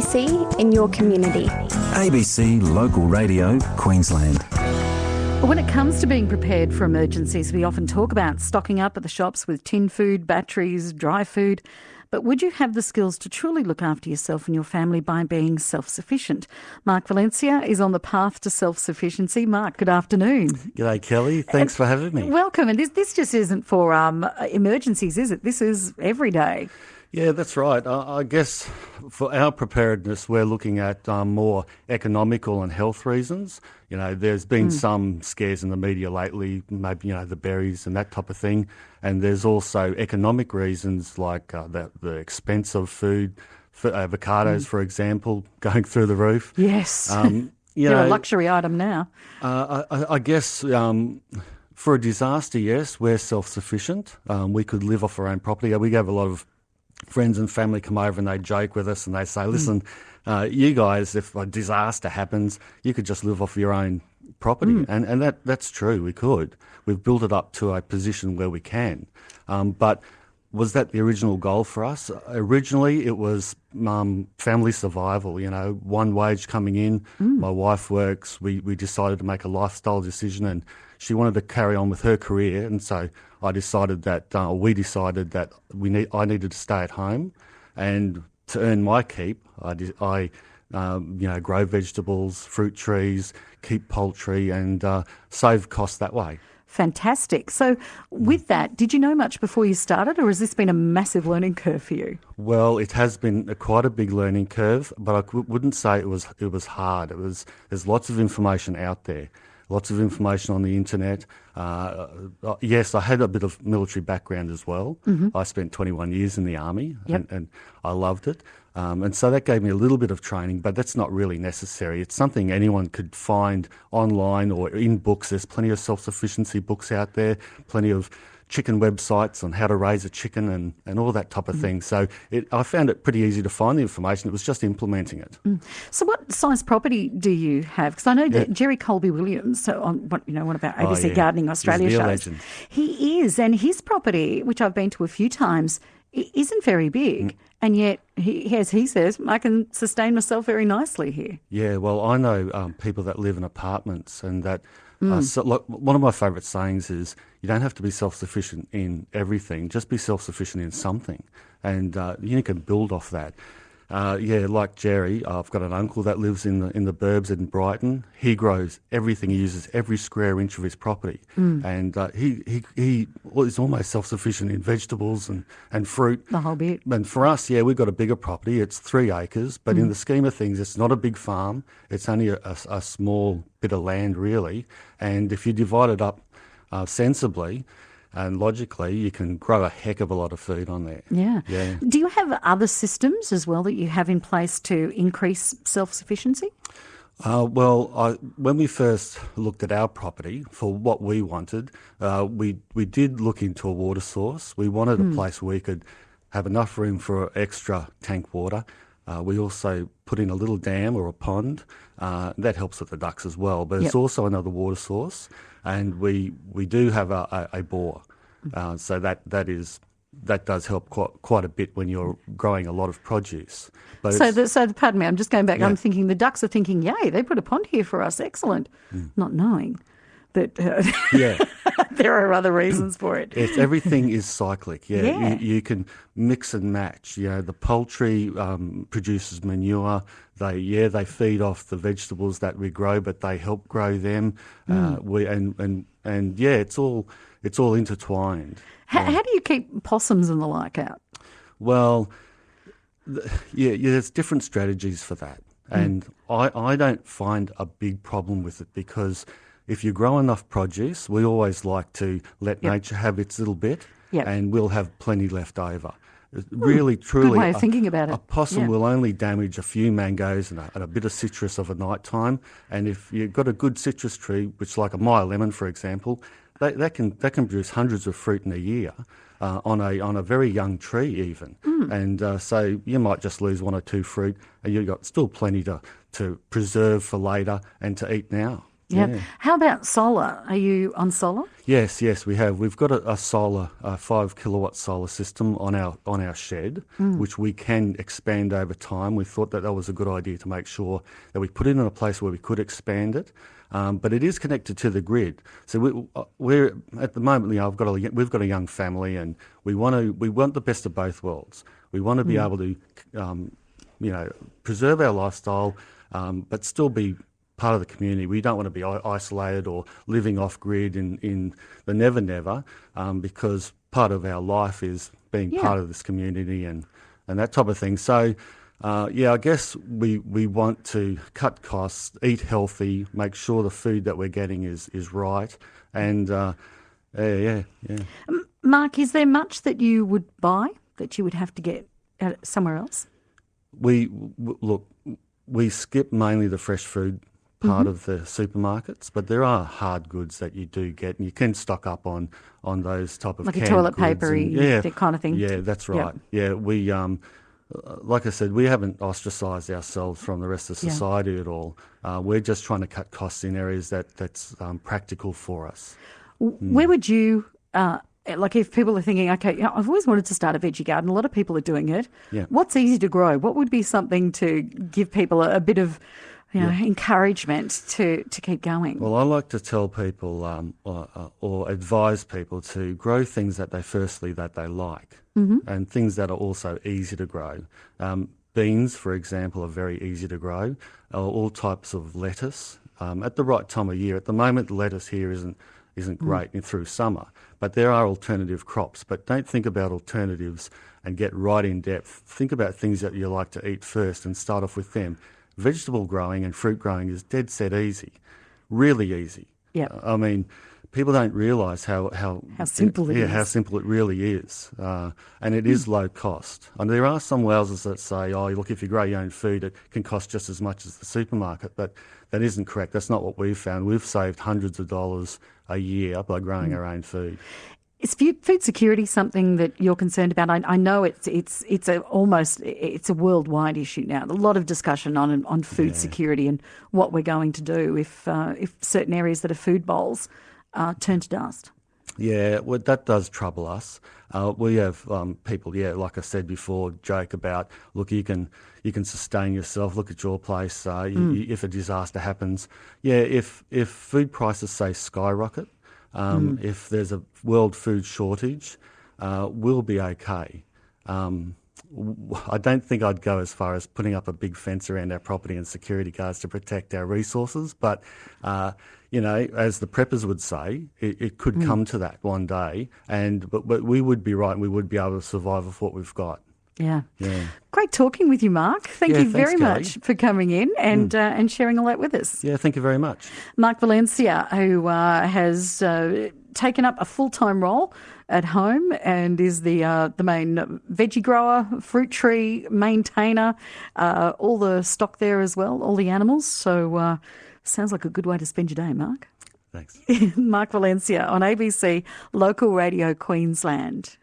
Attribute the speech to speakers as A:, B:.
A: ABC in your community.
B: ABC Local Radio, Queensland.
C: When it comes to being prepared for emergencies, we often talk about stocking up at the shops with tin food, batteries, dry food. But would you have the skills to truly look after yourself and your family by being self-sufficient? Mark Valencia is on the path to self-sufficiency. Mark, good afternoon.
D: G'day, Kelly. Thanks for having me.
C: Welcome. And this just isn't for emergencies, is it? This is every day.
D: Yeah, that's right. I guess for our preparedness, we're looking at more economical and health reasons. You know, there's been some scares in the media lately, maybe, the berries and that type of thing. And there's also economic reasons like the expense of food, for avocados, for example, going through the roof.
C: Yes. They're a luxury item now.
D: I guess for a disaster, yes, we're self-sufficient. We could live off our own property. We have a lot of friends and family come over and they joke with us and they say, listen, you guys, if a disaster happens, you could just live off your own property. And that's true, we could. We've built it up to a position where we can. But was that the original goal for us? Originally, it was family survival, one wage coming in. My wife works. We decided to make a lifestyle decision and she wanted to carry on with her career. And so we decided that I needed to stay at home. And to earn my keep, I grow vegetables, fruit trees, keep poultry and save costs that way.
C: Fantastic. So with that, did you know much before you started or has this been a massive learning curve for you?
D: Well, it has been quite a big learning curve, but I wouldn't say it was hard. There's lots of information out there, lots of information on the internet. Yes, I had a bit of military background as well. I spent 21 years in the army and I loved it. And so that gave me a little bit of training, but that's not really necessary. It's something anyone could find online or in books. There's plenty of self-sufficiency books out there, plenty of chicken websites on how to raise a chicken and all that type of thing. So I found it pretty easy to find the information. It was just implementing it.
C: So what size property do you have? Because I know that Jerry Colby-Williams, so on one of our ABC Gardening Australia shows,
D: legend.
C: He is, and his property, which I've been to a few times, isn't very big. And yet, as he says, I can sustain myself very nicely here.
D: Yeah, well, I know people that live in apartments and that one of my favourite sayings is you don't have to be self-sufficient in everything, just be self-sufficient in something. And you can build off that. Like Jerry, I've got an uncle that lives in the burbs in Brighton. He grows everything. He uses every square inch of his property. And he is almost self-sufficient in vegetables and fruit.
C: The whole bit.
D: And for us, we've got a bigger property. It's 3 acres. But in the scheme of things, it's not a big farm. It's only a small bit of land, really. And if you divide it up sensibly, and logically, you can grow a heck of a lot of food on there.
C: Yeah. Do you have other systems as well that you have in place to increase self-sufficiency? When we first looked at our property for what we wanted, we did look into a water source. We wanted a place where we could have enough room for extra tank water. We also put in a little dam or a pond. That helps with the ducks as well, but it's also another water source. And we do have a bore, so that does help quite a bit when you're growing a lot of produce. But pardon me, I'm just going back. I'm thinking the ducks are thinking, yay, they put a pond here for us, excellent, not knowing that there are other reasons for it.
D: Yes, everything is cyclic. You can mix and match. The poultry produces manure. They feed off the vegetables that we grow, but they help grow them. It's all intertwined.
C: How do you keep possums and the like out?
D: Well, there's different strategies for that, and I don't find a big problem with it because if you grow enough produce, we always like to let nature have its little bit, and we'll have plenty left over. Really, truly,
C: good way of thinking about it.
D: A possum will only damage a few mangoes and a bit of citrus of a night time. And if you've got a good citrus tree, which like a Meyer lemon, for example, that can produce hundreds of fruit in a year on a very young tree even. And so you might just lose 1 or 2 fruit, and you've got still plenty to preserve for later and to eat now.
C: Yeah. How about solar? Are you on solar?
D: Yes, we have. We've got a solar, 5 kilowatt solar system on our shed, which we can expand over time. We thought that was a good idea to make sure that we put it in a place where we could expand it. But it is connected to the grid. So we're at the moment, we've got a young family, and we want the best of both worlds. We want to be able to, preserve our lifestyle, but still be part of the community. We don't want to be isolated or living off grid in the never, because part of our life is being part of this community and that type of thing. So, I guess we want to cut costs, eat healthy, make sure the food that we're getting is right, and
C: Mark, is there much that you would buy that you would have to get somewhere else?
D: We skip mainly the fresh food part of the supermarkets, but there are hard goods that you do get, and you can stock up on those type of
C: like
D: canned
C: a toilet
D: goods
C: paper, that kind of thing.
D: Yeah, that's right. Yeah, we like I said, we haven't ostracised ourselves from the rest of society at all. We're just trying to cut costs in areas that's practical for us.
C: Where would you, if people are thinking, okay, I've always wanted to start a veggie garden, a lot of people are doing it.
D: Yeah.
C: What's easy to grow? What would be something to give people a bit of encouragement to keep going?
D: Well, I like to tell people or advise people to grow things that they like, and things that are also easy to grow. Beans, for example, are very easy to grow. All types of lettuce at the right time of year. At the moment, the lettuce here isn't great through summer, but there are alternative crops. But don't think about alternatives and get right in depth. Think about things that you like to eat first and start off with them. Vegetable growing and fruit growing is dead set easy, really easy.
C: Yeah.
D: I mean, people don't realise how
C: simple it is.
D: How simple it really is, and it is low cost. And there are some Wowsers that say, "Oh, look, if you grow your own food, it can cost just as much as the supermarket." But that isn't correct. That's not what we've found. We've saved hundreds of dollars a year by growing our own food.
C: Is food security something that you're concerned about? I know it's a worldwide issue now. A lot of discussion on food security and what we're going to do if certain areas that are food bowls turn to dust.
D: Yeah, well, that does trouble us. We have people, like I said before, joke about, look, you can sustain yourself. Look at your place. If a disaster happens, if food prices say skyrocket. If there's a world food shortage, we'll be okay. I don't think I'd go as far as putting up a big fence around our property and security guards to protect our resources, but as the preppers would say, it could come to that one day, but we would be right and we would be able to survive with what we've got.
C: Yeah. Great talking with you, Mark. Thank you very much for coming in and sharing all that with us.
D: Yeah, thank you very much.
C: Mark Valencia, who has taken up a full-time role at home and is the main veggie grower, fruit tree maintainer, all the stock there as well, all the animals. So sounds like a good way to spend your day, Mark.
D: Thanks.
C: Mark Valencia on ABC Local Radio Queensland.